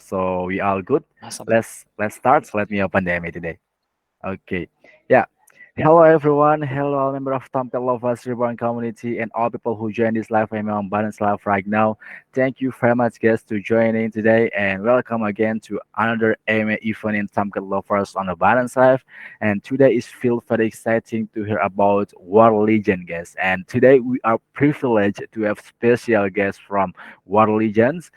So we all good. Awesome. Let's start. Let me open the MA today. Okay. Yeah. Hello everyone. Hello all member of Tom Lovers Reborn community and all people who join this live MA on Balance Live right now. Thank you very much guys to joining today and welcome again to another MA event in Tom Lovers on the Balance Live. And today is feel very exciting to hear about War Legend guys. And today we are privileged to have special guests from War Legends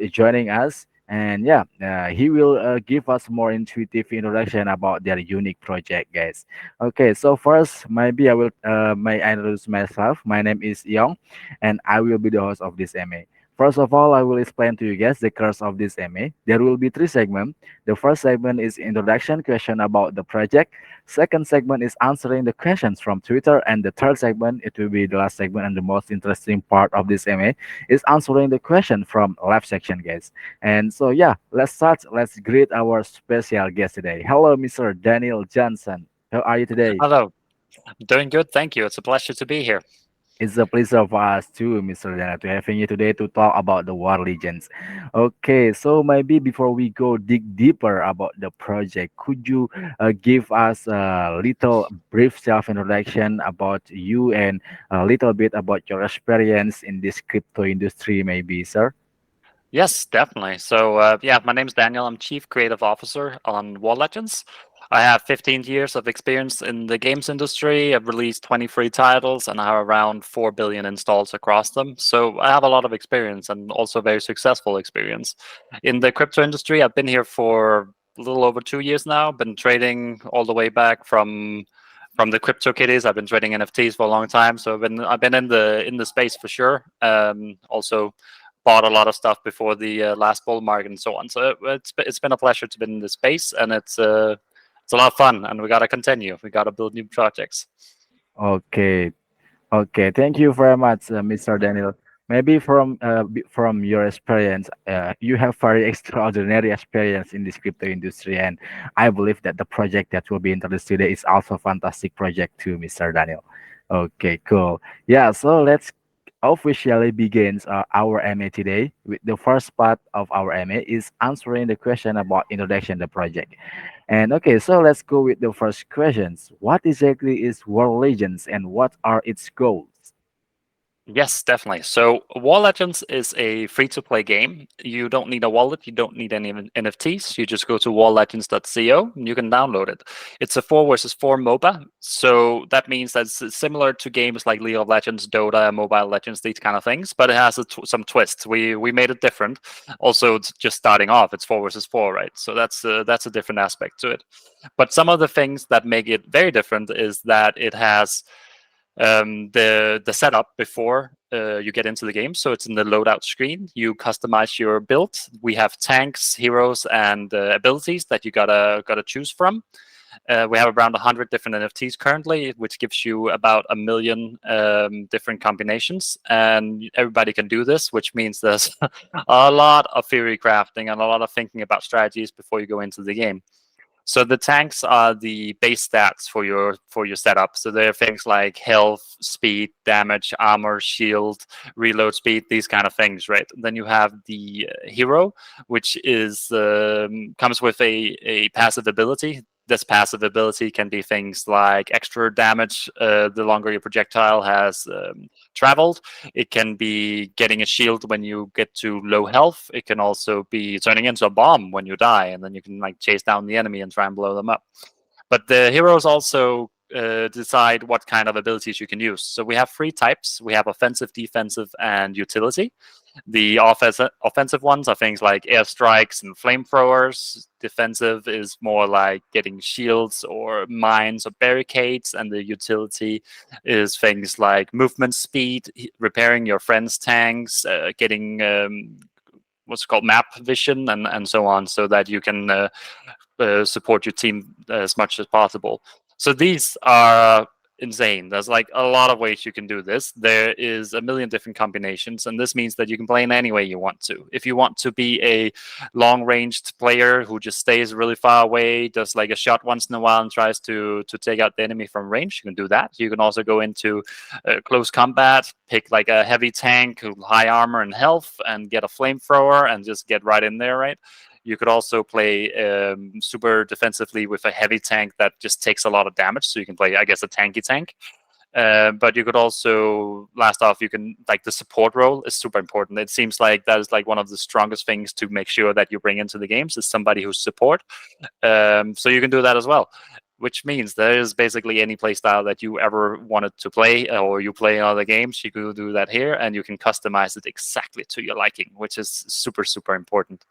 joining us. And yeah, he will give us more intuitive introduction about their unique project, guys. Okay, so first, maybe may I introduce myself. My name is Yong, and I will be the host of this MA. First of all, I will explain to you guys the course of this MA. There will be three segments. The first segment is introduction question about the project. Second segment is answering the questions from Twitter, and the third segment, it will be the last segment and the most interesting part of this MA, is answering the question from live section, guys. And so, yeah, let's start. Let's greet our special guest today. Hello, Mr. Daniel Johnson. How are you today? Hello. I'm doing good. Thank you. It's a pleasure to be here. It's a pleasure for us too, Mr. Daniel, to having you today to talk about the War Legends. Okay, so maybe before we go dig deeper about the project, could you give us a little brief self-introduction about you and a little bit about your experience in this crypto industry, maybe, sir? Yes, definitely. So, my name's Daniel. I'm Chief Creative Officer on Wall Legends. I have 15 years of experience in the games industry. I've released 23 titles and I have around 4 billion installs across them. So I have a lot of experience and also very successful experience. In the crypto industry, I've been here for a little over 2 years now. Been trading all the way back from the crypto kitties. I've been trading NFTs for a long time. So I've been in the space for sure. Also bought a lot of stuff before the last bull market and so on. So it's been a pleasure to be in this space, and it's a lot of fun, and we got to continue. We got to build new projects. Okay, okay, thank you very much, Mr. Daniel. Maybe from your experience, you have very extraordinary experience in this crypto industry, and I believe that the project that will be introduced today is also a fantastic project too, Mr. Daniel. Okay, cool. Yeah, so let's officially begins our MA today. With the first part of our MA is answering the question about introduction to the project. And okay, so let's go with the first questions. What exactly is World Legends and what are its goals? Yes, definitely. So, Wall Legends is a free-to-play game. You don't need a wallet. You don't need any NFTs. You just go to walllegends.co and you can download it. It's a 4 versus 4 MOBA. So that means that it's similar to games like League of Legends, Dota, Mobile Legends, these kind of things. But it has some twists. We made it different. Also, it's just starting off. It's 4 versus 4, right? So that's a different aspect to it. But some of the things that make it very different is that it has the setup before you get into the game. So it's in the loadout screen. You customize your build. We have tanks, heroes, and abilities that you gotta choose from. We have around 100 different NFTs currently, which gives you about a million different combinations, and everybody can do this, which means there's a lot of theory crafting and a lot of thinking about strategies before you go into the game. So the tanks are the base stats for your setup. So there are things like health, speed, damage, armor, shield, reload speed, these kind of things, right? Then you have the hero, which is comes with a passive ability. This passive ability can be things like extra damage the longer your projectile has traveled. It can be getting a shield when you get to low health. It can also be turning into a bomb when you die, and then you can like chase down the enemy and try and blow them up. But the heroes also decide what kind of abilities you can use. So we have three types. We have offensive, defensive, and utility. The offensive ones are things like airstrikes and flamethrowers. Defensive is more like getting shields or mines or barricades, and the utility is things like movement speed, repairing your friends' tanks, getting what's called map vision, and so on, so that you can support your team as much as possible. So these are insane. There's like a lot of ways you can do this. There is a million different combinations, and this means that you can play in any way you want to. If you want to be a long-ranged player who just stays really far away, does like a shot once in a while, and tries to take out the enemy from range, you can do that. You can also go into close combat, pick like a heavy tank with high armor and health, and get a flamethrower and just get right in there, right? You could also play super defensively with a heavy tank that just takes a lot of damage. So you can play, I guess, a tanky tank. But you could also, last off, you can, like, the support role is super important. It seems like that is like one of the strongest things to make sure that you bring into the games is somebody who's support. So you can do that as well, which means there is basically any play style that you ever wanted to play or you play in other games, you can do that here, and you can customize it exactly to your liking, which is super, super important.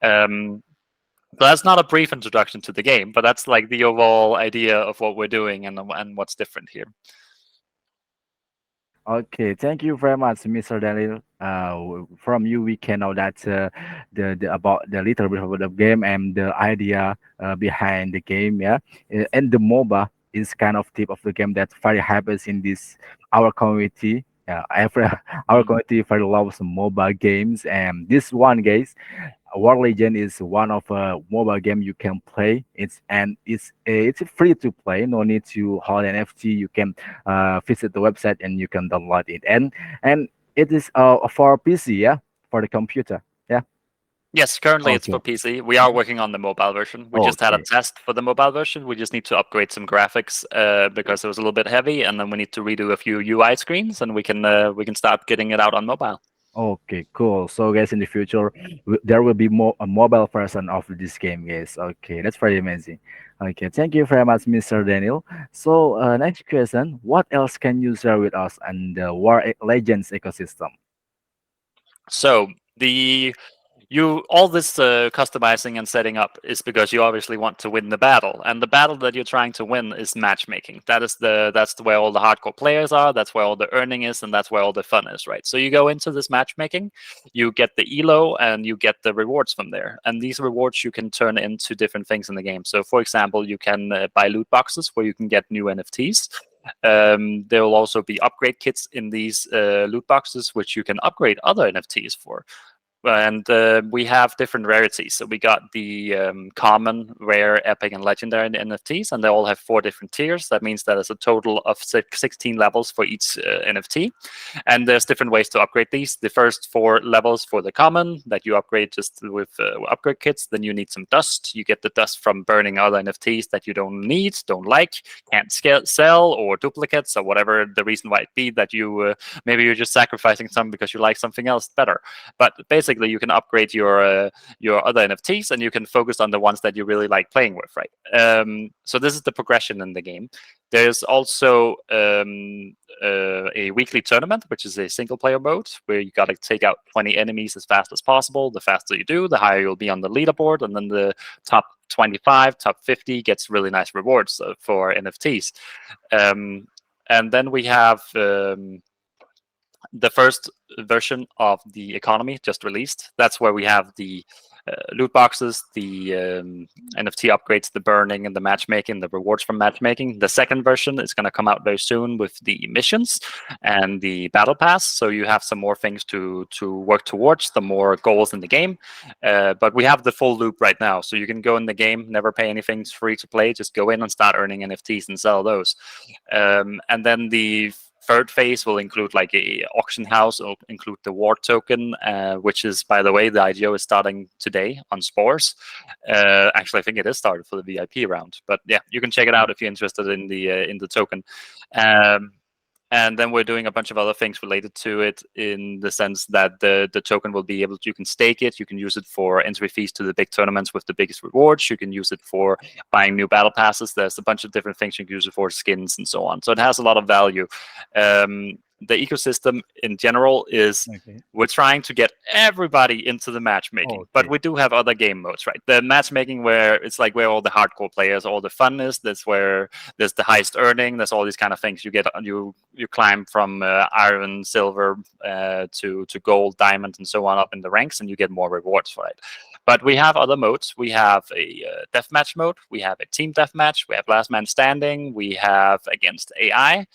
Um, so that's not a brief introduction to the game, but that's like the overall idea of what we're doing and what's different here. Okay, thank you very much, Mr. Daniel. From you, we can know that the about the little bit about the game and the idea behind the game. Yeah. And the MOBA is kind of tip of the game that very happens in this our community. Yeah, every our Mm. community very loves mobile games, and this one, guys, War Legend is one of a mobile game you can play. It's free to play. No need to hold an FT. You can visit the website and you can download it. And it is for PC, yeah, for the computer. Yeah. Yes, currently it's Okay. for PC. We are working on the mobile version. We just had a Okay. test for the mobile version. We just need to upgrade some graphics because it was a little bit heavy, and then we need to redo a few UI screens, and we can start getting it out on mobile. Okay, cool. So, guys, in the future, there will be more a mobile version of this game, guys. Okay, that's very amazing. Okay, thank you very much, Mr. Daniel. So, next question: what else can you share with us on the Legends ecosystem? So the you all this customizing and setting up is because you obviously want to win the battle, and the battle that you're trying to win is matchmaking. That's where all the hardcore players are, that's where all the earning is, and that's where all the fun is, right? So you go into this matchmaking, you get the elo and you get the rewards from there, and these rewards you can turn into different things in the game. So for example, you can buy loot boxes where you can get new NFTs. There will also be upgrade kits in these loot boxes, which you can upgrade other NFTs for. And we have different rarities. So we got the common, rare, epic, and legendary NFTs, and they all have 4 different tiers. That means that there's a total of 16 levels for each NFT. And there's different ways to upgrade these. The first 4 levels for the common that you upgrade just with upgrade kits. Then you need some dust. You get the dust from burning other NFTs that you don't need, don't like, can't sell, or duplicates, or whatever the reason why it be that you maybe you're just sacrificing some because you like something else better. But basically, you can upgrade your other NFTs, and you can focus on the ones that you really like playing with, right? So this is the progression in the game. There's also a weekly tournament, which is a single player mode where you got to take out 20 enemies as fast as possible. The faster you do, the higher you'll be on the leaderboard, and then the top 25, top 50 gets really nice rewards for NFTs. And then we have the first version of the economy just released. That's where we have the loot boxes, the NFT upgrades, the burning, and the matchmaking, the rewards from matchmaking. The second version is going to come out very soon with the missions and the battle pass. So you have some more things to work towards, the more goals in the game. But we have the full loop right now, so you can go in the game, never pay anything, it's free to play. Just go in and start earning NFTs and sell those. And then the third phase will include like a auction house. It'll include the war token, which is, by the way, the IGO is starting today on Spores. Actually, I think it is started for the VIP round, but yeah, you can check it out if you're interested in the token. Um, and then we're doing a bunch of other things related to it, in the sense that the token will be able to, you can stake it, you can use it for entry fees to the big tournaments with the biggest rewards, you can use it for buying new battle passes. There's a bunch of different things you can use it for, skins and so on. So it has a lot of value. The ecosystem in general is, Okay. we're trying to get everybody into the matchmaking, but Okay. we do have other game modes, right? The matchmaking, where it's like where all the hardcore players, all the fun is. That's where there's the highest earning. There's all these kind of things. You climb from iron, silver to gold, diamond, and so on up in the ranks, and you get more rewards for it. But we have other modes. We have a deathmatch mode. We have a team deathmatch. We have last man standing. We have against AI,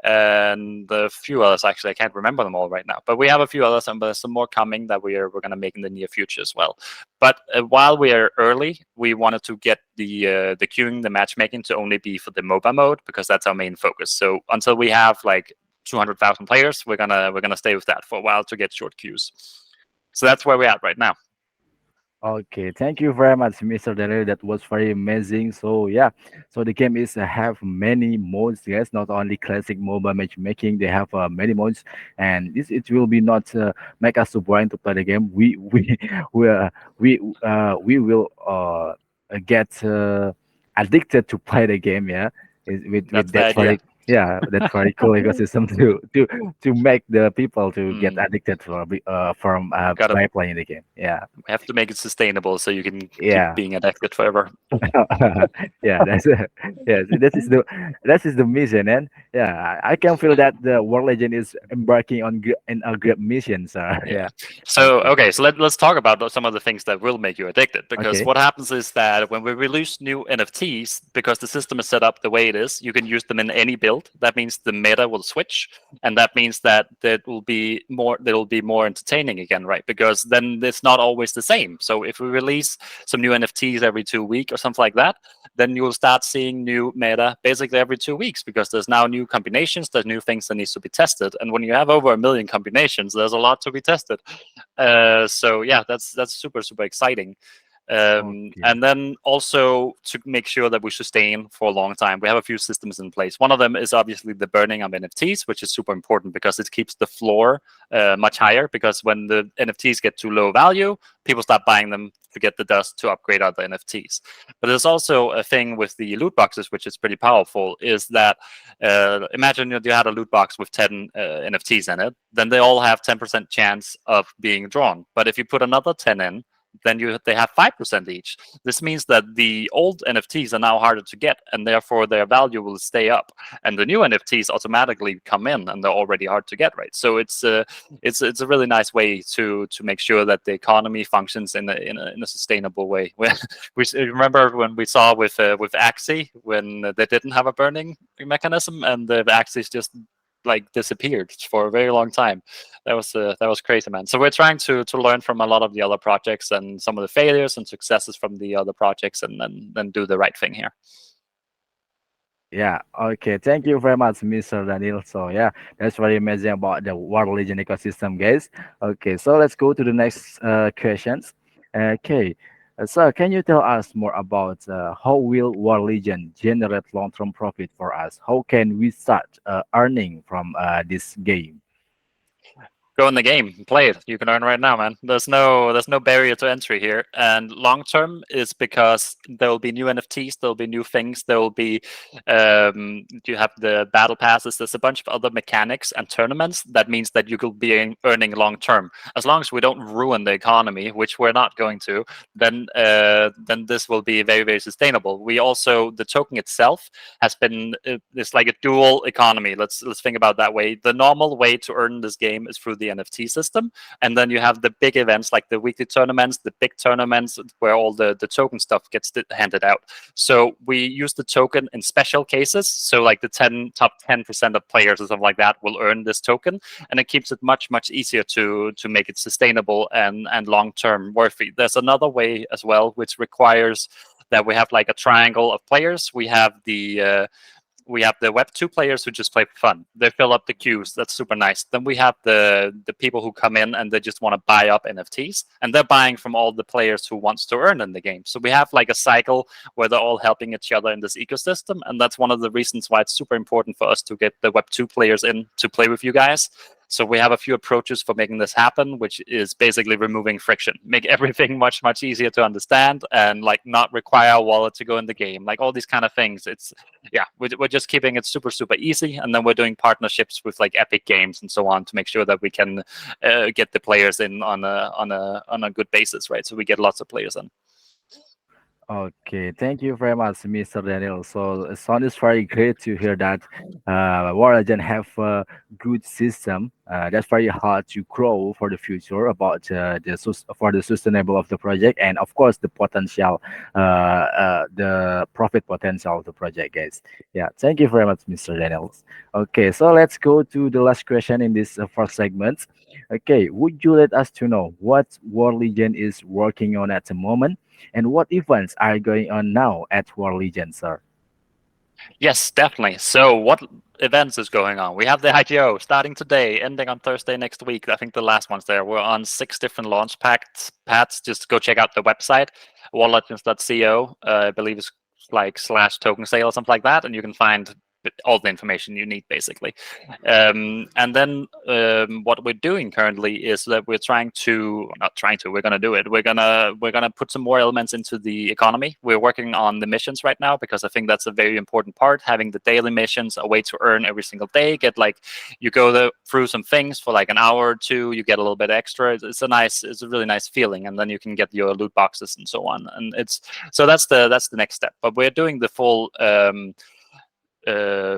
and a few others. Actually, I can't remember them all right now. But we have a few others, and there's some more coming that we're going to make in the near future as well. But while we are early, we wanted to get the queuing, the matchmaking to only be for the MOBA mode because that's our main focus. So until we have like 200,000 players, we're gonna stay with that for a while to get short queues. So that's where we're at right now. Okay, thank you very much, Mr. Daniel. That was very amazing. So yeah, so the game is have many modes. Yes, not only classic mobile matchmaking. They have many modes, and this it will be not make us too boring to play the game. We we will get addicted to play the game. Yeah, with That's the that idea. very yeah that very cool ecosystem to make the people to get Mm, addicted from gotta by playing the game. Yeah. we have to make it sustainable so you can keep Yeah. being addicted forever. Yeah, that's yes, that is the mission, and yeah, I can feel that the World Legend is embarking on in a great mission, sir. Yeah. Yeah. So Okay. okay, so let's talk about some of the things that will make you addicted. Because Okay. what happens is that when we release new NFTs, because the system is set up the way it is, you can use them in any build. That means the meta will switch, and that means that that will be more entertaining again, right? Because then it's not always the same. So if we release some new NFTs every 2 week or something like that, then you will start seeing new meta basically every 2 weeks because there's now new combinations, there's new things that needs to be tested, and when you have over a million combinations, there's a lot to be tested. So yeah, that's super super exciting. Okay. And then also to make sure that we sustain for a long time, we have a few systems in place. One of them is obviously the burning of NFTs, which is super important because it keeps the floor much higher. Because when the NFTs get too low value, people stop buying them to get the dust to upgrade other NFTs. But there's also a thing with the loot boxes, which is pretty powerful, is that imagine you had a loot box with 10 NFTs in it, then they all have 10% chance of being drawn. But if you put another 10 in, then they have 5% each. This means that the old NFTs are now harder to get, and therefore their value will stay up. And the new NFTs automatically come in, and they're already hard to get, right? So it's a really nice way to make sure that the economy functions in a sustainable way. Remember when we saw with Axie when they didn't have a burning mechanism, and the Axies just like disappeared for a very long time. That was crazy, man. So we're trying to learn from a lot of the other projects and some of the failures and successes from the other projects, and then do the right thing here. Yeah. Okay. Thank you very much, Mr. Daniel. So yeah, that's very amazing about the World Legend ecosystem, guys. Okay. So let's go to the next questions. Okay. So can you tell us more about how will World Legend generate long-term profit for us? How can we start earning from this game? Go in the game, play it. You can earn right now, man. There's no barrier to entry here. And long term is because there will be new NFTs, there will be new things, there will be you have the battle passes. There's a bunch of other mechanics and tournaments. That means that you will be earning long term. As long as we don't ruin the economy, which we're not going to, then this will be very very sustainable. We also the token itself has been it's like a dual economy. Let's think about that way. The normal way to earn this game is through the NFT system, and then you have the big events like the weekly tournaments, the big tournaments where all the token stuff gets handed out. So we use the token in special cases. So like the top 10% of players or something like that will earn this token, and it keeps it much easier to make it sustainable and long term worthy. There's another way as well, which requires that we have like a triangle of players. We have the Web 2 players who just play for fun. They fill up the queues. That's super nice. Then we have the people who come in and they just want to buy up NFTs, and they're buying from all the players who wants to earn in the game. So we have like a cycle where they're all helping each other in this ecosystem, and that's one of the reasons why it's super important for us to get the Web 2 players in to play with you guys. So we have a few approaches for making this happen, which is basically removing friction, make everything much easier to understand, and like not require a wallet to go in the game, like all these kind of things. It's yeah, we're just keeping it super easy, and then we're doing partnerships with like Epic Games and so on to make sure that we can get the players in on a good basis, right? So we get lots of players in. Okay, thank you very much, Mr. Daniel. So it sounds very great to hear that War Legend have a good system. That's very hard to grow for the future about for the sustainable of the project and of course the profit potential of the project, guys. Yeah, thank you very much, Mr. Daniels. Okay, so let's go to the last question in this first segment. Okay, would you let us to know what War Legend is working on at the moment? And what events are going on now at War Legion, sir? Yes, definitely. So, what events is going on? We have the IGO starting today, ending on Thursday next week. I think the last one's there. We're on 6 different launch pads. Just go check out the website, warlegends.co. I believe it's like slash token sale or something like that, and you can find all the information you need basically. And then what we're doing currently is that we're trying to, not trying to, we're going to do it. We're gonna put some more elements into the economy. We're working on the missions right now because I think that's a very important part. Having the daily missions, a way to earn every single day. Get like you go through some things for like an hour or two, you get a little bit extra. It's a really nice feeling, and then you can get your loot boxes and so on. And it's so that's the next step. But we're doing the full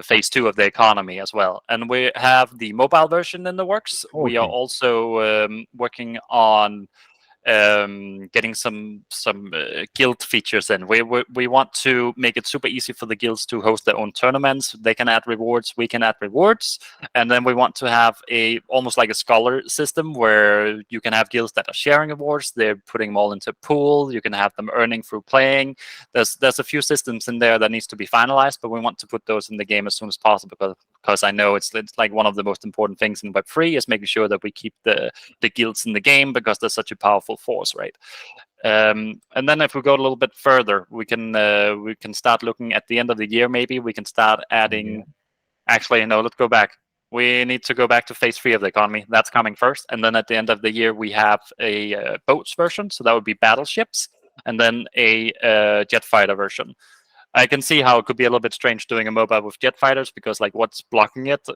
phase two of the economy as well. And we have the mobile version in the works. We are Okay. also working on getting some guild features in. We want to make it super easy for the guilds to host their own tournaments. They can add rewards, we can add rewards, and then we want to have a almost like a scholar system where you can have guilds that are sharing awards. They're putting them all into a pool. You can have them earning through playing. There's a few systems in there that needs to be finalized, but we want to put those in the game as soon as possible because I know it's like one of the most important things in Web3 is making sure that we keep the guilds in the game because they're such a powerful force, right? And then if we go a little bit further, we can start looking at the end of the year. Maybe we can start Yeah. adding. Actually, no, let's go back. We need to go back to phase three of the economy. That's coming first, and then at the end of the year we have a boats version. So that would be battleships, and then a jet fighter version. I can see how it could be a little bit strange doing a MOBA with jet fighters because like what's blocking it,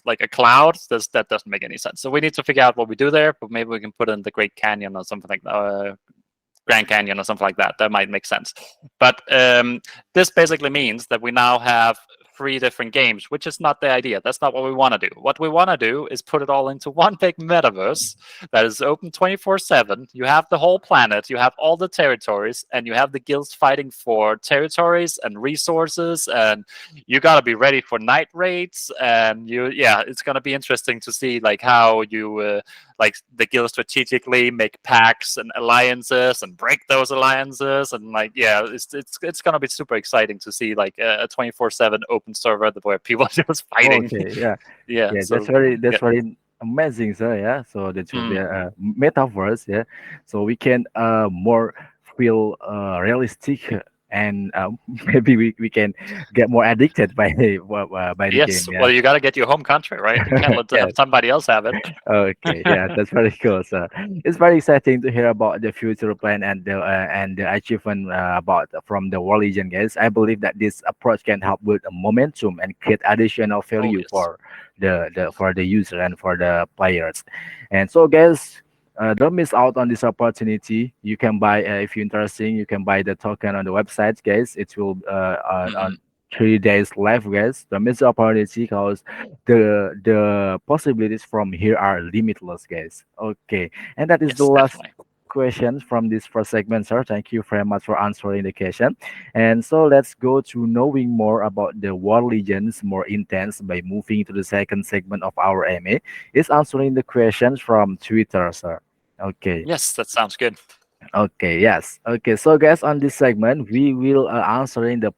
like a cloud, that doesn't make any sense. So we need to figure out what we do there, but maybe we can put in the Great Canyon or something like Grand Canyon or something like that. That might make sense. But this basically means that we now have 3 different games, which is not the idea. That's not what we want to do. What we want to do is put it all into one big metaverse that is open 24/7. You have the whole planet, you have all the territories, and you have the guilds fighting for territories and resources. And you got to be ready for night raids. And yeah, it's going to be interesting to see like how you. Like the guilds strategically make pacts and alliances and break those alliances and like yeah it's gonna be super exciting to see like a 24/7 open server where people are just fighting. Okay. Yeah. Yeah, Yeah. so That's yeah. very amazing, sir. Yeah. So that will be Mm. a metaverse. Yeah. So we can more feel realistic and maybe we can get more addicted by by the Yes, game. Yeah. well you got to get your home country right, you can't let Yeah. somebody else have it. Okay, yeah, that's very cool. So it's very exciting to hear about the future plan and the achievement about from the World Legion guys. I believe that this approach can help build a momentum and create additional Oh value yes. for the user and for the players. And so, guys, don't miss out on this opportunity. You can buy if you're interested. You can buy the token on the website, guys. It will on Hmm. 3 days left, guys. Don't miss the opportunity because the possibilities from here are limitless, guys. Okay, and that is the Yes, last definitely. question from this first segment, sir. Thank you very much for answering the question. And so let's go to knowing more about the war legends more intense by moving to the second segment of our MA. Is answering the questions from Twitter, sir. Okay. Yes, that sounds good. Okay, yes. Okay, so guys, on this segment, we will answering the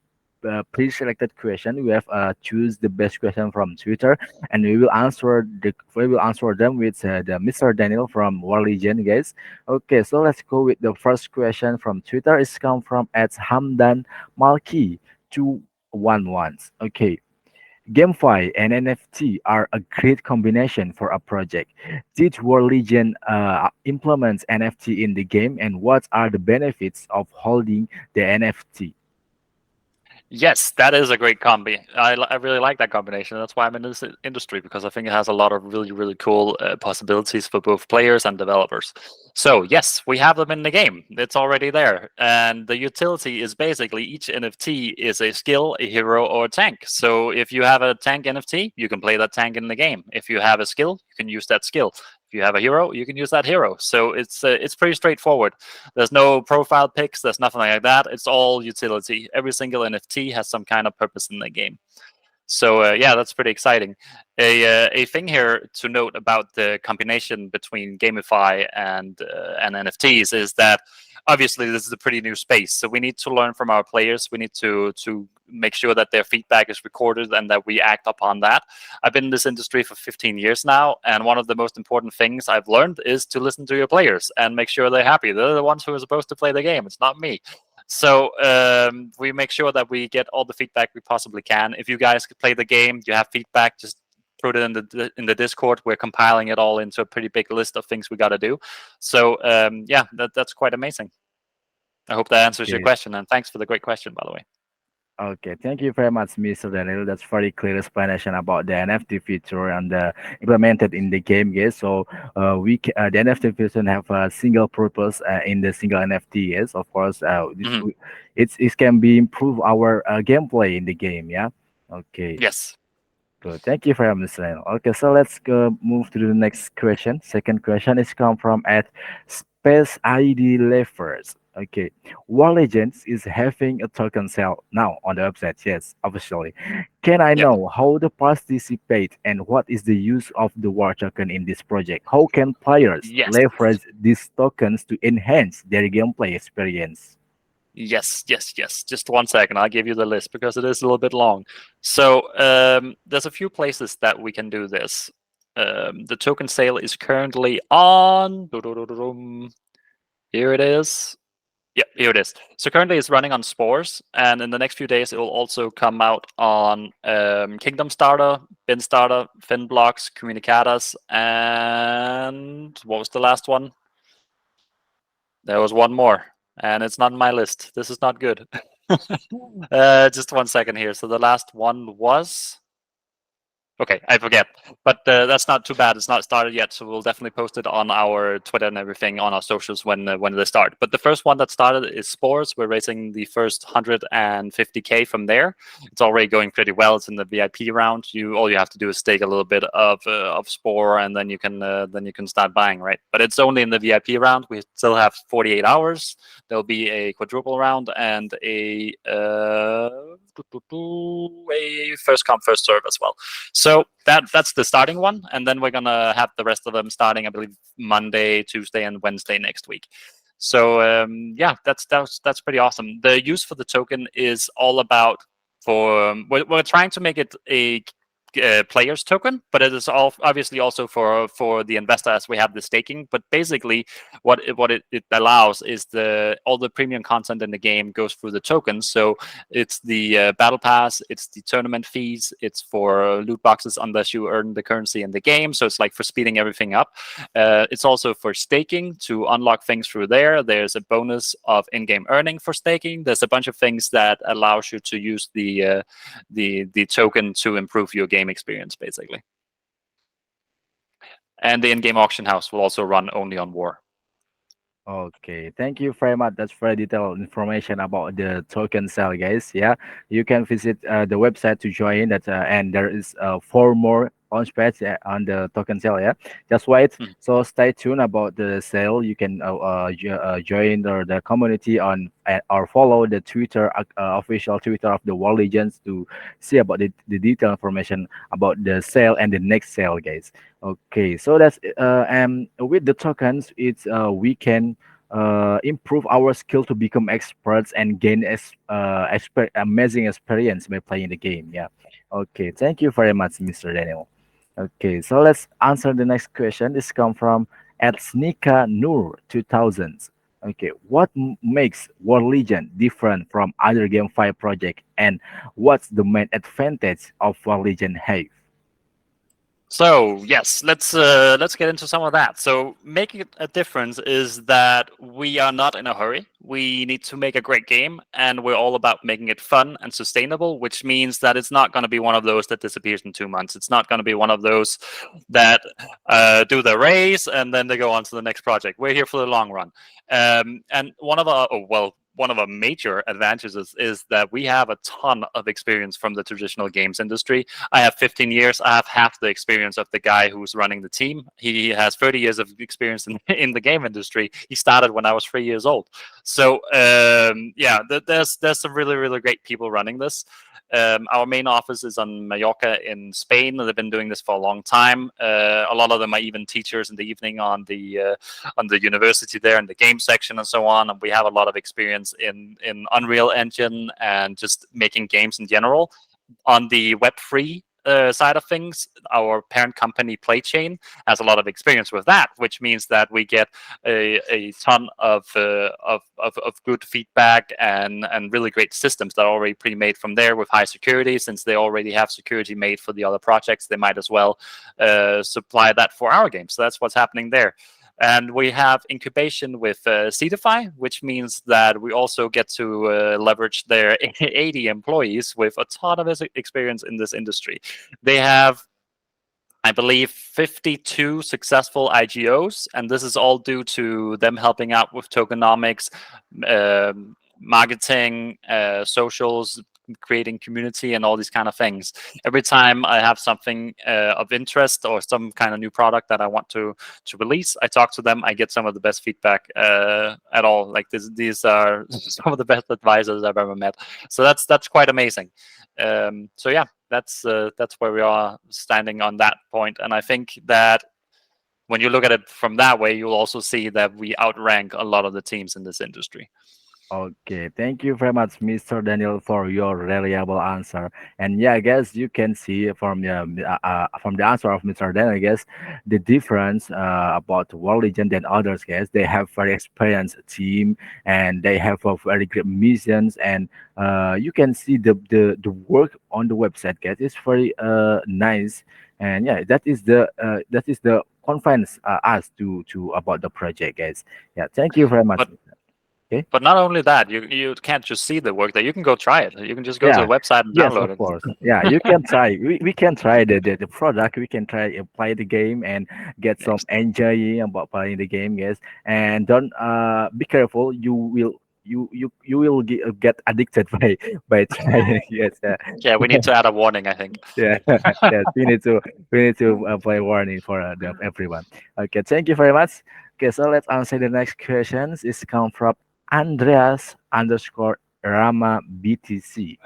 pre-selected question. We have choose the best question from Twitter, and we will answer them with the Mr. Daniel from War Legion, guys. Okay, so let's go with the first question from Twitter. It's come from at Hamdan Malki 211. Okay. GameFi and NFT are a great combination for a project. Did World Legion implement NFT in the game, and what are the benefits of holding the NFT? Yes, that is a great combi. I really like that combination. That's why I'm in this industry, because I think it has a lot of really, really cool possibilities for both players and developers. So, yes, we have them in the game. It's already there. And the utility is basically each NFT is a skill, a hero, or a tank. So, if you have a tank NFT, you can play that tank in the game. If you have a skill, you can use that skill. If you have a hero, you can use that hero. So, it's pretty straightforward. There's no profile pics. There's nothing like that. It's all utility. Every single NFT has some kind of purpose in the game. So yeah, that's pretty exciting. A thing here to note about the combination between gamify and NFTs is that obviously this is a pretty new space. So we need to learn from our players. We need to make sure that their feedback is recorded and that we act upon that. I've been in this industry for 15 years now, and one of the most important things I've learned is to listen to your players and make sure they're happy. They're the ones who are supposed to play the game. It's not me. So we make sure that we get all the feedback we possibly can. If you guys could play the game, you have feedback, just put it in the Discord. We're compiling it all into a pretty big list of things we got to do. So yeah, that's quite amazing. I hope that answers your Okay. question, and thanks for the great question, by the way. Okay, thank you very much, Mr. Daniel. That's very clear explanation about the NFT feature and implemented in the game. Yes, so the NFT feature have a single purpose in the single NFT. Yes, of course, Mhm. it can be improve our gameplay in the game. Yeah. Okay. Yes. Good. Thank you very much, Mr. Daniel. Okay, so let's go move to the next question. Second question is come from at Space ID Levers. Okay, War Legends is having a token sale now on the website. Yes, officially. Can I Yep. know how to participate and what is the use of the war token in this project? How can players Yes. leverage these tokens to enhance their gameplay experience? Yes, yes, yes. Just 1 second. I'll give you the list because it is a little bit long. So there's a few places that we can do this. The token sale is currently on. Here it is. Yep, here it is. So currently it's running on Spores, and in the next few days it will also come out on Kingdom Starter, Bin Starter, Finblocks, Communicatas, and what was the last one? There was one more, and it's not on my list. This is not good. Just 1 second here. So the last one was. Okay, I forget, but that's not too bad. It's not started yet, so we'll definitely post it on our Twitter and everything on our socials when they start. But the first one that started is Spores. We're raising the first 150K from there. It's already going pretty well. It's in the VIP round. All you have to do is stake a little bit of Spore, and then you can start buying, right? But it's only in the VIP round. We still have 48 hours. There'll be a quadruple round and a first come first serve as well. So that's the starting one, and then we're gonna have the rest of them starting, I believe, Monday, Tuesday, and Wednesday next week. So yeah, that's pretty awesome. The use for the token is all about for we're trying to make it a player's token, but it is all obviously also for the investor as we have the staking. But basically, it allows is all the premium content in the game goes through the tokens. So it's the battle pass, it's the tournament fees, it's for loot boxes unless you earn the currency in the game. So it's like for speeding everything up. It's also for staking to unlock things through there. There's a bonus of in-game earning for staking. There's a bunch of things that allows you to use the token to improve your game experience, basically. And the in-game auction house will also run only on War. Okay, thank you very much. That's very detailed information about the token sale, guys. Yeah, you can visit the website to join that, and there is four more launch pads on the token sale. Yeah, just wait. Mhm. So stay tuned about the sale. You can join the community on or follow the Twitter official Twitter of the World Legends to see about the detailed information about the sale and the next sale, guys. Okay, so that's with the tokens, it's we can improve our skill to become experts and gain amazing experience by playing the game. Yeah. Okay, thank you very much, Mr. Daniel. Okay, so let's answer the next question. This come from at Snika Nur 2000s. Okay, what makes War Legion different from other GameFi project, and what's the main advantage of War Legion have? So yes, let's get into some of that. So making a difference is that we are not in a hurry. We need to make a great game, and we're all about making it fun and sustainable, which means that it's not going to be one of those that disappears in 2 months. It's not going to be one of those that do the race and then they go on to the next project. We're here for the long run. And one of our major advantages is that we have a ton of experience from the traditional games industry. I have 15 years. I have half the experience of the guy who's running the team. He has 30 years of experience in, in the game industry. He started when I was 3 years old. So yeah, there's some really great people running this. Our main office is on Mallorca in Spain. They've been doing this for a long time. A lot of them are even teachers in the evening on the university there in the game section and so on. And we have a lot of experience in Unreal Engine and just making games in general. On the Web3 side of things, our parent company PlayChain has a lot of experience with that, which means that we get a ton of good feedback and really great systems that are already pre-made from there with high security. Since they already have security made for the other projects, they might as well supply that for our games. So that's what's happening there. And we have incubation with Seedify, which means that we also get to leverage their 80 employees with a ton of experience in this industry. They have, I believe, 52 successful IGOs, and this is all due to them helping out with tokenomics, marketing, socials, creating community, and all these kind of things. Every time I have something of interest or some kind of new product that I want to release, I talk to them. I get some of the best feedback at all. Like these are some of the best advisors I've ever met. So that's quite amazing. So yeah, that's where we are standing on that point. And I think that when you look at it from that way, you'll also see that we outrank a lot of the teams in this industry. Okay, thank you very much, Mr. Daniel, for your reliable answer. And yeah, I guess you can see from the answer of Mr. Daniel, I guess the difference about World Legend and others, guys, they have very experienced team and they have a very great missions, and you can see the work on the website, guys. It's very nice, and yeah, that is the confidence us to about the project, guys. Yeah, thank you very much. But Okay. but not only that, you can't just see the work there. You can go try it. You can just go to Yeah. the website and Yes, download of it. course. Yeah, you can try. We can try the product. We can try play the game and get some Next. enjoy about playing the game. Yes, and don't be careful. You will get addicted by trying. Yes. Yeah, we need to add a warning, I think. Yeah. Yes. We need to play warning for everyone. Okay. Thank you very much. Okay. So let's answer the next questions. It's come from Andreas underscore Rama BTC.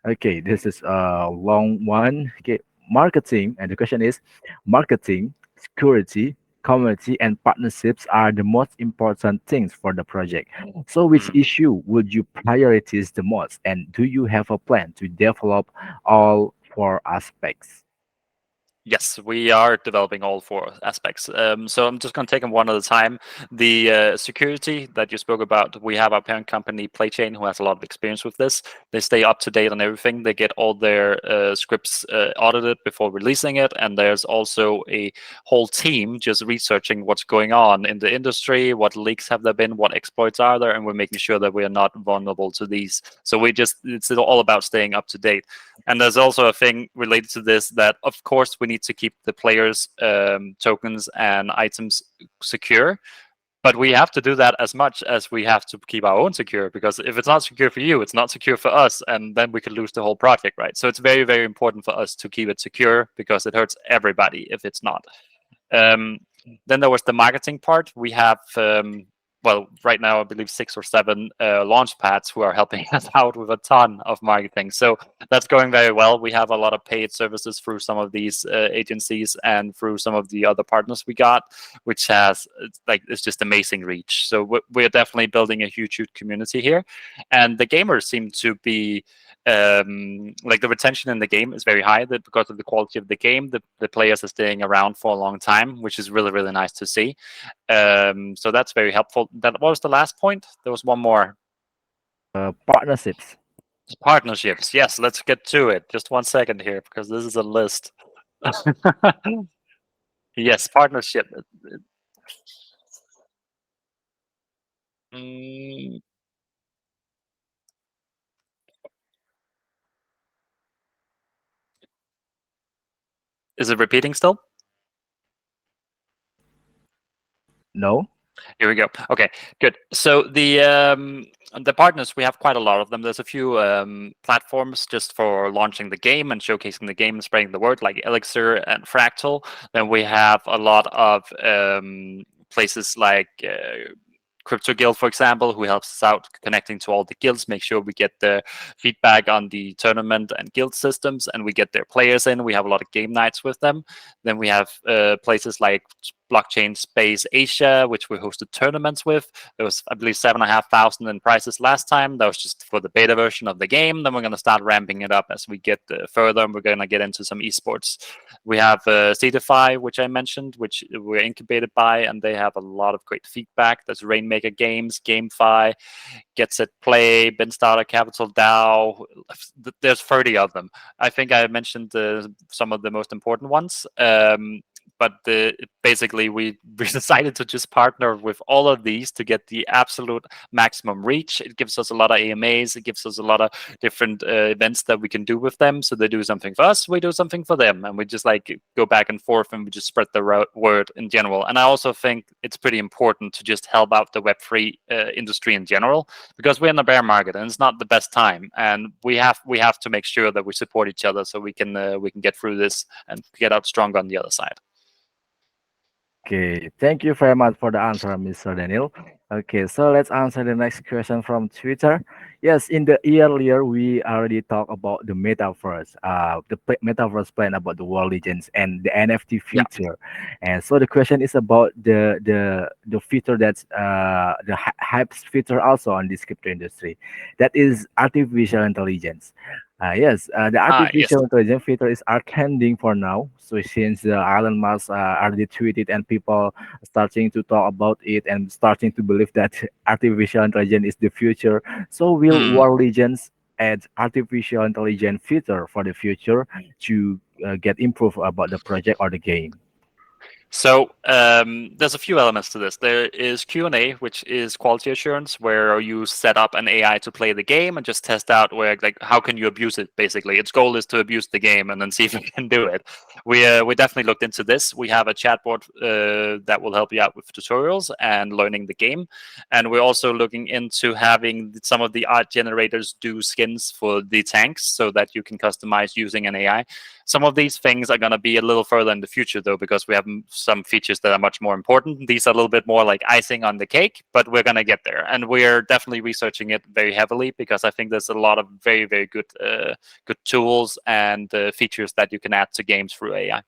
Okay, this is a long one. Okay, marketing, and the question is marketing, security, community, and partnerships are the most important things for the project. So, which Mhm. issue would you prioritize the most? And do you have a plan to develop all four aspects? Yes, we are developing all four aspects. So I'm just going to take them one at a time. The security that you spoke about, we have our parent company, PlayChain, who has a lot of experience with this. They stay up to date on everything. They get all their scripts audited before releasing it. And there's also a whole team just researching what's going on in the industry, what leaks have there been, what exploits are there, and we're making sure that we are not vulnerable to these. So it's all about staying up to date. And there's also a thing related to this that, of course, we need to keep the players' tokens and items secure. But we have to do that as much as we have to keep our own secure, because if it's not secure for you, it's not secure for us, and then we could lose the whole project, right? So it's very important for us to keep it secure because it hurts everybody if it's not. Um, then there was the marketing part. We have, well, right now, I believe 6 or 7 launch pads who are helping us out with a ton of marketing. So that's going very well. We have a lot of paid services through some of these agencies and through some of the other partners we got, which has it's just amazing reach. So we're definitely building a huge community here, and the gamers seem to be like the retention in the game is very high that because of the quality of the game, the players are staying around for a long time, which is really nice to see. So that's very helpful. That was the last point. There was one more. Partnerships. Partnerships. Yes, let's get to it. Just one second here because this is a list. Yes, partnership. Mm, is it repeating still? No. Here we go. Okay, good. So the partners, we have quite a lot of them. There's a few platforms just for launching the game and showcasing the game and spreading the word, like Elixir and Fractal. Then we have a lot of places like Crypto Guild, for example, who helps us out connecting to all the guilds, make sure we get the feedback on the tournament and guild systems, and we get their players in. We have a lot of game nights with them. Then we have places like Blockchain Space Asia, which we hosted tournaments with. There was, I believe, 7,500 in prizes last time. That was just for the beta version of the game. Then we're going to start ramping it up as we get further, and we're going to get into some esports. We have Cetify, which I mentioned, which we're incubated by, and they have a lot of great feedback. There's Rainmaker Games, GameFi, Gets It Play, Ben Starter, Capital DAO. There's 30 of them. I think I mentioned some of the most important ones. But basically, we decided to just partner with all of these to get the absolute maximum reach. It gives us a lot of AMAs. It gives us a lot of different events that we can do with them. So they do something for us, we do something for them, and we just like go back and forth, and we just spread the word in general. And I also think it's pretty important to just help out the Web3 industry in general, because we're in a bear market and it's not the best time, and we have to make sure that we support each other so we can get through this and get out stronger on the other side. Okay, thank you very much for the answer, Mr. Daniel. Okay, so let's answer the next question from Twitter. Yes, in the earlier we already talked about the metaverse, metaverse plan about the World Legends and the NFT Yeah. feature, and so the question is about the feature that's the hype feature also on this crypto industry, that is artificial intelligence. The Yes. artificial intelligence feature is trending for now. So since Elon Musk already tweeted and people starting to talk about it and starting to believe that artificial intelligence is the future. So will Mm. War Legends add artificial intelligence feature for the future to get improved about the project or the game? So there's a few elements to this. There is Q&A, which is quality assurance, where you set up an AI to play the game and just test out where, like, how can you abuse it. Basically, its goal is to abuse the game and then see if it can do it. We definitely looked into this. We have a chatbot that will help you out with tutorials and learning the game, and we're also looking into having some of the art generators do skins for the tanks so that you can customize using an AI. Some of these things are going to be a little further in the future, though, because we have some features that are much more important. These are a little bit more like icing on the cake, but we're going to get there, and we're definitely researching it very heavily because I think there's a lot of very, very good tools and features that you can add to games through AI.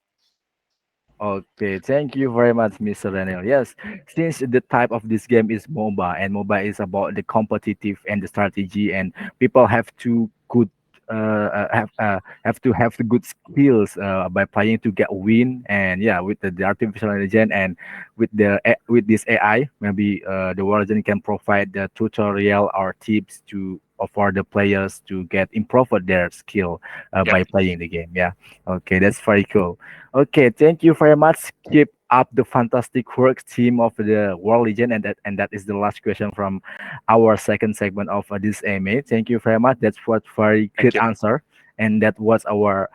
Okay, thank you very much, Mr. Daniel. Yes, since the type of this game is MOBA, and MOBA is about the competitive and the strategy, and people have to good have to have the good skills by playing to get win. And yeah, with the artificial intelligence and with this AI, maybe the Warden can provide the tutorial or tips to for the players to get improve their skill Yep. by playing the game. Yeah, okay, that's very cool. Okay, thank you very much. Keep up the fantastic work, team of the World Legend, and that is the last question from our second segment of this AMA. Thank you very much. That's what very Thank good you. answer, and that was our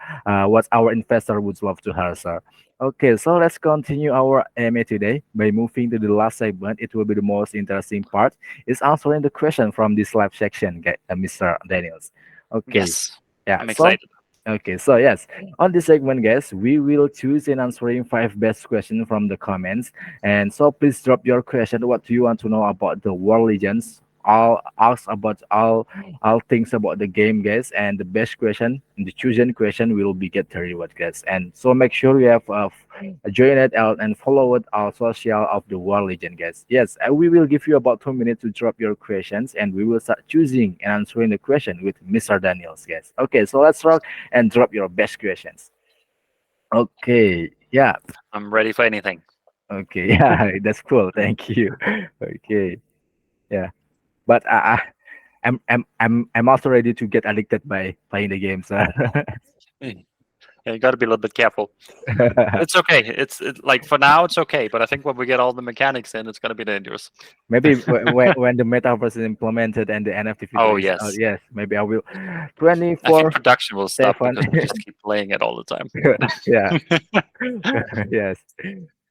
what our investor would love to hear, sir. Okay, so let's continue our AMA today by moving to the last segment. It will be the most interesting part. Is answering the question from this live section, Mr. Daniels. Okay, Yes, yeah. I'm So excited. okay, so yes, on this segment, guys, we will choose in answering five best questions from the comments. And so please drop your question. What do you want to know about the World Legends? I'll ask about all things about the game, guys. And the best question, the chosen question will be get the reward, guys. And so make sure you have join it out and follow it our social of the World Legend, guys. Yes, we will give you about 2 minutes to drop your questions, and we will start choosing and answering the question with Mr. Daniels, guys. Okay, so let's rock and drop your best questions. Okay, yeah, I'm ready for anything. okay, yeah, that's cool. Thank you. Okay, yeah, but I'm also ready to get addicted by playing the games. Mm. Yeah, you got to be a little bit careful. It's okay. Like for now, it's okay. But I think when we get all the mechanics in, it's gonna be dangerous. Maybe when the metaverse is implemented and the NFT feature Oh is yes, yes, maybe I will I think 24 production will stop 7. because we just keep playing it all the time. Yeah. Yes.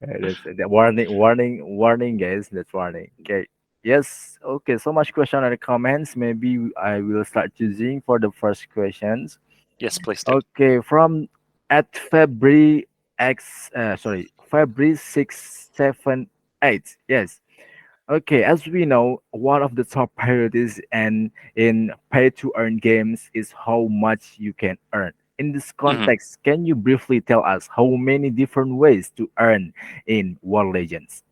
That's the warning, guys. That's warning. Okay. Yes. Okay. So much question and comments. Maybe I will start choosing for the first questions. Yes, please do. Okay. From at February February 678. Yes. Okay, as we know, one of the top priorities and in pay to earn games is how much you can earn. In this Mhm. context, can you briefly tell us how many different ways to earn in World Legends?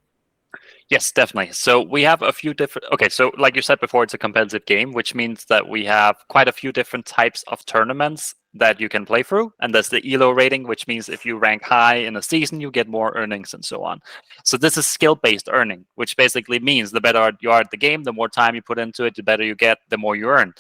Yes, definitely. So we have a few different. Okay, so like you said before, it's a competitive game, which means that we have quite a few different types of tournaments that you can play through. And there's the ELO rating, which means if you rank high in a season, you get more earnings and so on. So this is skill-based earning, which basically means the better you are at the game, the more time you put into it, the better you get, the more you earn.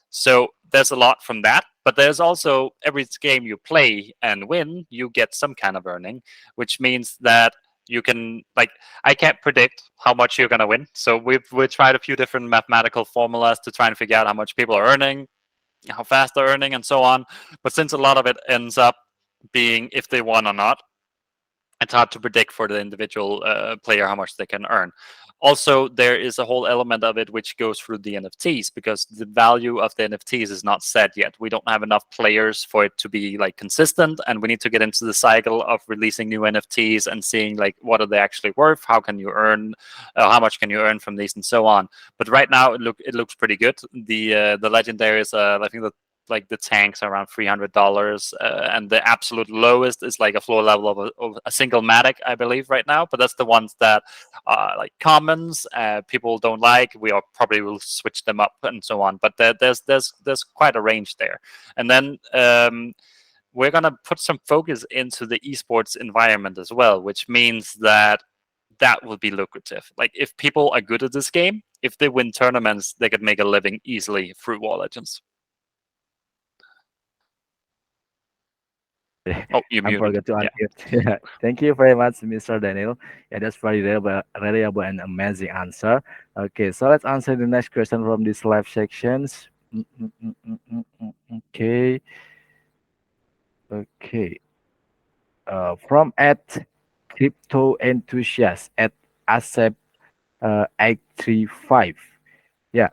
So there's a lot from that. But there's also every game you play and win, you get some kind of earning, which means that you can like I can't predict how much you're gonna win. So we've tried a few different mathematical formulas to try and figure out how much people are earning, how fast they're earning, and so on. But since a lot of it ends up being if they won or not, it's hard to predict for the individual player how much they can earn. Also, there is a whole element of it which goes through the NFTs because the value of the NFTs is not set yet. We don't have enough players for it to be like consistent, and we need to get into the cycle of releasing new NFTs and seeing like what are they actually worth, how can you earn, how much can you earn from these, and so on. But right now, it looks pretty good. The legendaries, I think the like the tanks around $300, and the absolute lowest is like a floor level of a single matic, I believe, right now. But that's the ones that like commons people don't like. We are probably will switch them up and so on. But there's quite a range there, and then. We're going to put some focus into the esports environment as well, which means that that will be lucrative. Like if people are good at this game, if they win tournaments, they could make a living easily through War Legends. Oh, you I muted. forgot to Yeah. unmute. Yeah. Thank you very much, Mr. Daniel. Yeah, that's very reliable and amazing answer. Okay, so let's answer the next question from this live sections. Okay, okay. From at crypto enthusiast at accept 835. Yeah.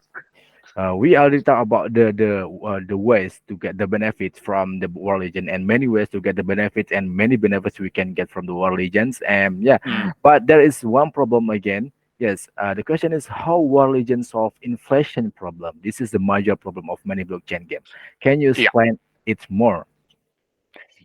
We already talked about the ways to get the benefits from the World Legend and many ways to get the benefits and many benefits we can get from the World Legends. And yeah, Mm, but there is one problem again. Yes, the question is how World Legends solve inflation problem. This is the major problem of many blockchain game. Can you yeah. explain it more?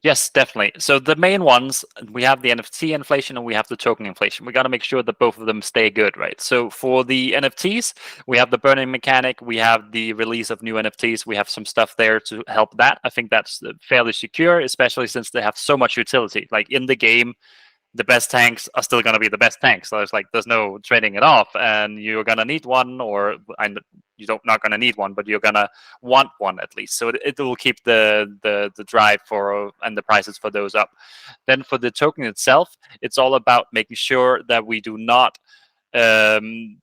Yes, definitely. So the main ones, we have the NFT inflation and we have the token inflation. We got to make sure that both of them stay good, right? So for the NFTs, we have the burning mechanic, we have the release of new NFTs, we have some stuff there to help that. I think that's fairly secure, especially since they have so much utility. Like in the game, the best tanks are still going to be the best tanks. So it's like there's no trading it off, and you're going to need one, or you don't not going to need one, but you're going to want one at least. So it will keep the drive for and the prices for those up. Then for the token itself, it's all about making sure that we do not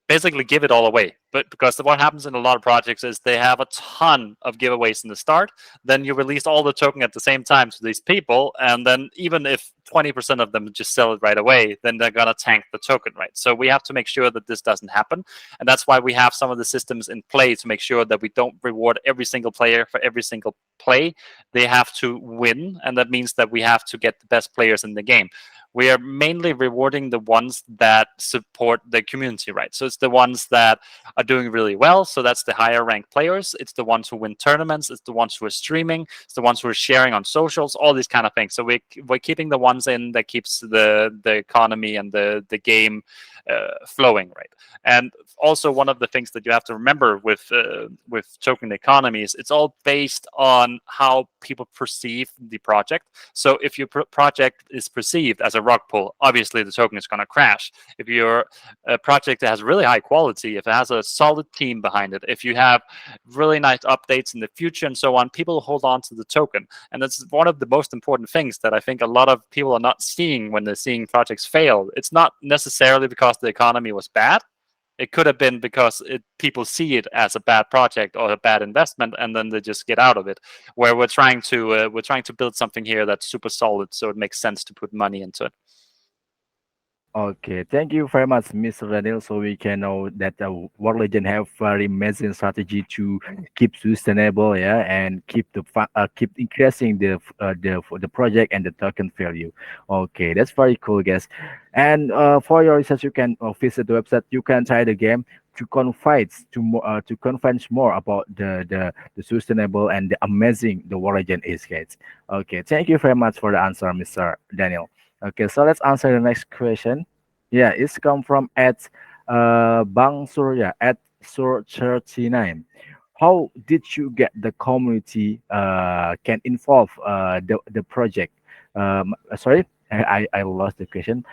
basically give it all away. But because what happens in a lot of projects is they have a ton of giveaways in the start, then you release all the token at the same time to these people, and then even if 20% of them just sell it right away, then they're gonna tank the token, right? So we have to make sure that this doesn't happen, and that's why we have some of the systems in play to make sure that we don't reward every single player for every single play. They have to win, and that means that we have to get the best players in the game. We are mainly rewarding the ones that support the community, right? So it's the ones that are doing really well. So that's the higher ranked players. It's the ones who win tournaments. It's the ones who are streaming. It's the ones who are sharing on socials. All these kind of things. So we're keeping the ones in that keeps the economy and the game flowing, right? And also, one of the things that you have to remember with token economies, it's all based on how people perceive the project. So if your project is perceived as a rug pull, obviously the token is going to crash. If your project that has really high quality, if it has a solid team behind it, if you have really nice updates in the future and so on, people hold on to the token. And that's one of the most important things that I think a lot of people are not seeing when they're seeing projects fail. It's not necessarily because the economy was bad. It could have been because people see it as a bad project or a bad investment, and then they just get out of it. Where we're trying to build something here that's super solid, so it makes sense to put money into it. Okay, thank you very much, Mr. Daniel. So we can know that War Legend have very amazing strategy to keep sustainable, yeah, and keep increasing the project and the token value. Okay, that's very cool, guys. And for your research, you can visit the website. You can try the game to confide more about the sustainable and the amazing the War Legend is, guys. Okay, thank you very much for the answer, Mr. Daniel. Okay, so let's answer the next question. Yeah, it's come from at Bang Surya at Sur39. How did you get the community can involve the project? Sorry, I lost the question.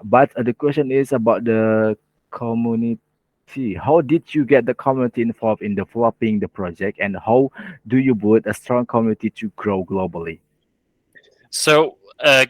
But the question is about the community. How did you get the community involved in developing the project, and how do you build a strong community to grow globally? So,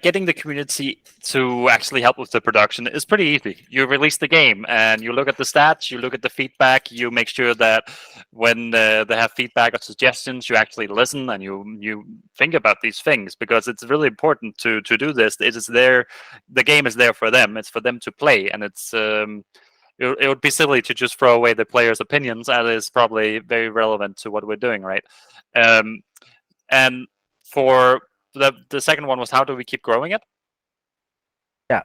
getting the community to actually help with the production is pretty easy. You release the game and you look at the stats, you look at the feedback, you make sure that when they have feedback or suggestions, you actually listen and you think about these things, because it's really important to do this. It is there, the game is there for them. It's for them to play, and it would be silly to just throw away the players' opinions. That is probably very relevant to what we're doing, right? Um, and for the second one was, how do we keep growing it? Yeah,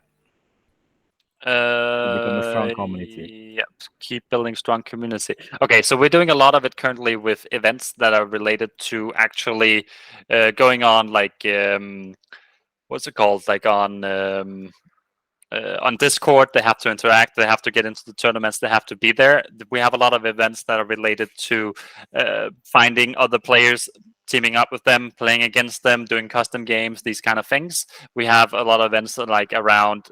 to become a strong community. Yeah, keep building strong community. Okay, so we're doing a lot of it currently with events that are related to actually going on, like what's it called? Like on Discord, they have to interact, they have to get into the tournaments, they have to be there. We have a lot of events that are related to finding other players, teaming up with them, playing against them, doing custom games, these kind of things. We have a lot of events that, like around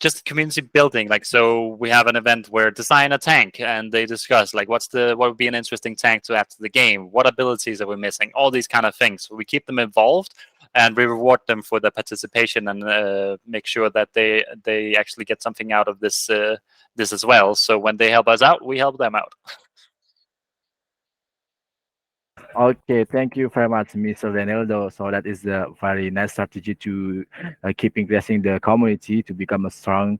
just community building. Like, so we have an event where design a tank, and they discuss like what would be an interesting tank to add to the game, what abilities are we missing, all these kind of things. So we keep them involved, and we reward them for their participation, and make sure that they actually get something out of this as well. So when they help us out, we help them out. Okay, thank you very much, Mr. Renaldo. So that is a very nice strategy to keep increasing the community to become stronger,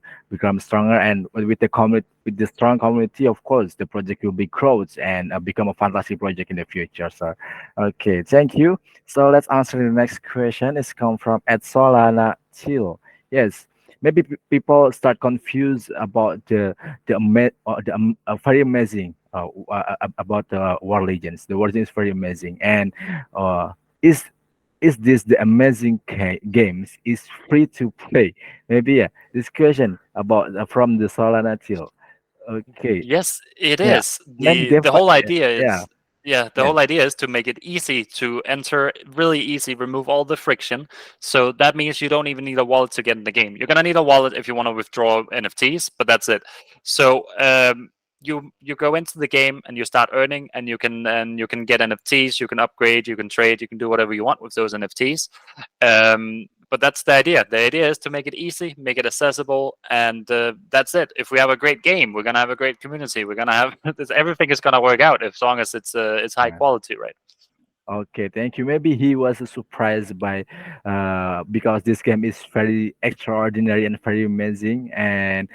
and with with the strong community, of course, the project will be growth and become a fantastic project in the future. So, okay, thank you. So let's answer the next question. It's come from Ed Solana Chill. Yes, maybe people start confused about very amazing about the War Legends. The War Legends is very amazing, and uh, is is this the amazing games is free to play? Maybe yeah. This question about from the Solana Till. Okay, Yes, it yeah. is. Then The whole idea yeah, is, yeah, the yes, whole idea is to make it easy to enter, really easy, remove all the friction. So that means you don't even need a wallet to get in the game. You're gonna need a wallet if you want to withdraw NFTs, but that's it. So you go into the game and you start earning, and you can get NFTs, you can upgrade, you can trade, you can do whatever you want with those NFTs. But that's the idea. The idea is to make it easy, make it accessible, and that's it. If we have a great game, we're gonna have a great community. We're gonna have everything is gonna work out as long as it's high yeah. quality, right? Okay, thank you. Maybe he was surprised by because this game is very extraordinary and very amazing, and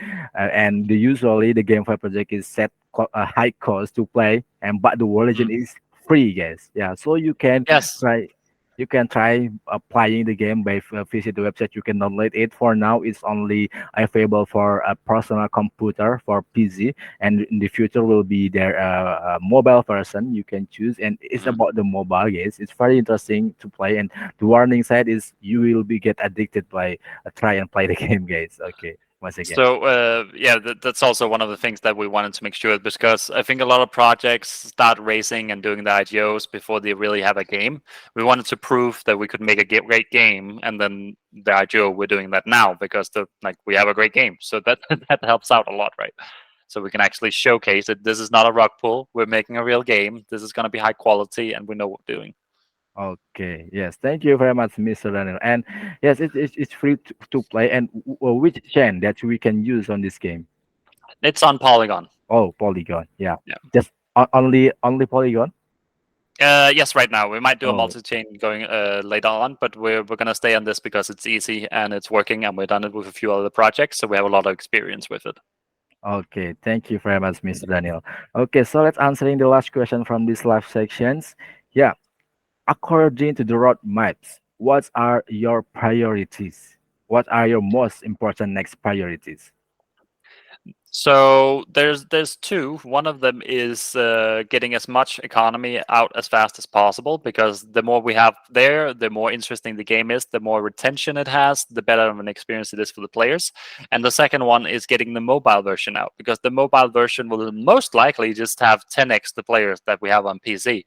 usually the game for project is set a high cost to play, and but the World Mhm. Legend is free, guys. Yeah, so Yes. try try playing the game by visit the website. You can download it. For now, it's only available for a personal computer for PC, and in the future will be there mobile version you can choose, and it's Mhm. about the mobile games. It's very interesting to play, and the warning side is you will be get addicted by try and play the game, guys. Okay. once again. So yeah, that's also one of the things that we wanted to make sure, because I think a lot of projects start racing and doing the IGOs before they really have a game. We wanted to prove that we could make a great game, and then the IGO we're doing that now because the like we have a great game. So that that helps out a lot, right? So we can actually showcase that this is not a rug pull. We're making a real game. This is going to be high quality, and we know what we're doing. Okay, yes, thank you very much, Mr. Daniel. And yes, it's free to play. And which chain that we can use on this game? It's on Polygon. Oh, Polygon. Yeah, Yeah. just only Polygon. Yes, right now we might do a Oh, multi-chain going later on, but we're gonna stay on this because it's easy and it's working, and we've done it with a few other projects, so we have a lot of experience with it. okay. Thank you very much, Mr. Daniel. Okay, so let's answering the last question from this live sections. Yeah, according to the roadmaps, what are your priorities? What are your most important next priorities? So there's two. One of them is getting as much economy out as fast as possible, because the more we have there, the more interesting the game is, the more retention it has, the better of an experience it is for the players. And the second one is getting the mobile version out, because the mobile version will most likely just have 10x the players that we have on PC.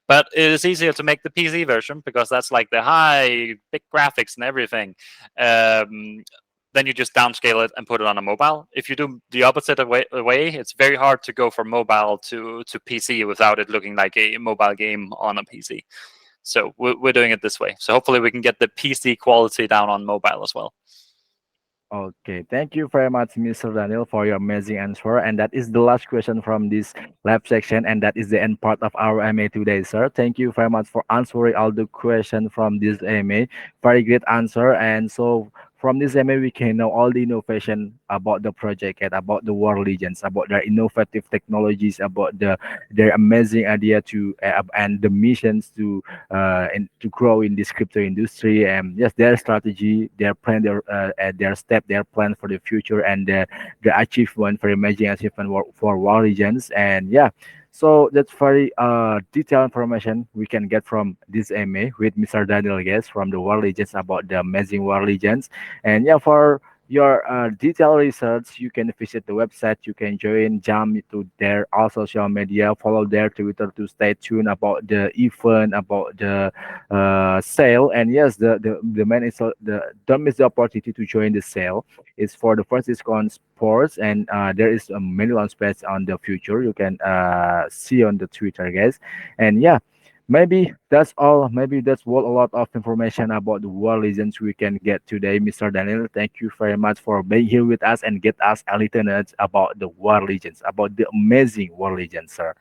But it is easier to make the PC version because that's like the high, big graphics and everything. Um, then you just downscale it and put it on a mobile. If you do the opposite way, it's very hard to go from mobile to PC without it looking like a mobile game on a PC. So we're doing it this way. So hopefully we can get the PC quality down on mobile as well. Okay, thank you very much, Mr. Daniel, for your amazing answer. And that is the last question from this lab section, and that is the end part of our MA today, sir. Thank you very much for answering all the questions from this MA. Very great answer. And so from this MA, we can know all the innovation about the project and about the War Legends, about their innovative technologies, about their amazing idea to and the missions and to grow in this crypto industry. And yes, their strategy, their plan, their step, their plan for the future, and the achievement, for amazing achievement for War Legends. And yeah, so that's very detailed information we can get from this MA with Mr. Daniel Guest from the War Legends about the amazing War Legends. And yeah, for your detailed research, you can visit the website, you can join, jump to their all social media, follow their Twitter to stay tuned about the event, about the sale. And yes, the main is the don't miss the opportunity to join the sale. It's for the first discount sports, and there is a many launch pads on the future. You can see on the Twitter, guys. And yeah, maybe that's all. Maybe that's what a lot of information about the War Legends we can get today, Mr. Daniel. Thank you very much for being here with us and get us a little knowledge about the War Legends, about the amazing War Legends, sir.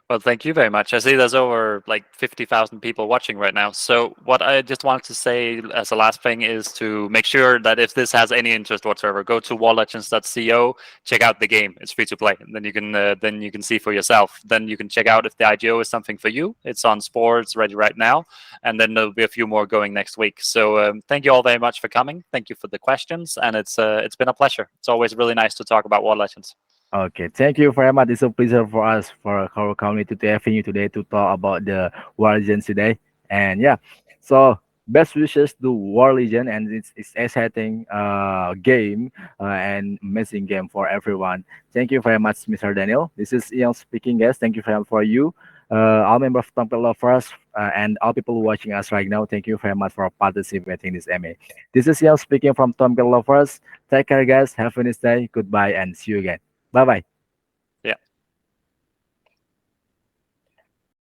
Well, thank you very much. I see there's over like 50,000 people watching right now. So, what I just wanted to say as a last thing is to make sure that if this has any interest whatsoever, go to warlegends.co, check out the game. It's free to play. And then you can see for yourself. Then you can check out if the IGO is something for you. It's on sports ready right now, and then there'll be a few more going next week. So, thank you all very much for coming. Thank you for the questions, and it's been a pleasure. It's always really nice to talk about War Legends. Okay, thank you very much. It's a pleasure for us, for our community, to having you today to talk about the War Legends today. And yeah, so best wishes to War Legend, and it's exciting game and amazing game for everyone. Thank you very much, Mr. Daniel. This is Ian speaking, guys. Thank you very much for you. All members of Temple Lovers and all people watching us right now, thank you very much for participating in this MA. This is Ian speaking from Temple Lovers. Take care, guys. Have a nice day. Goodbye, and see you again. Bye bye.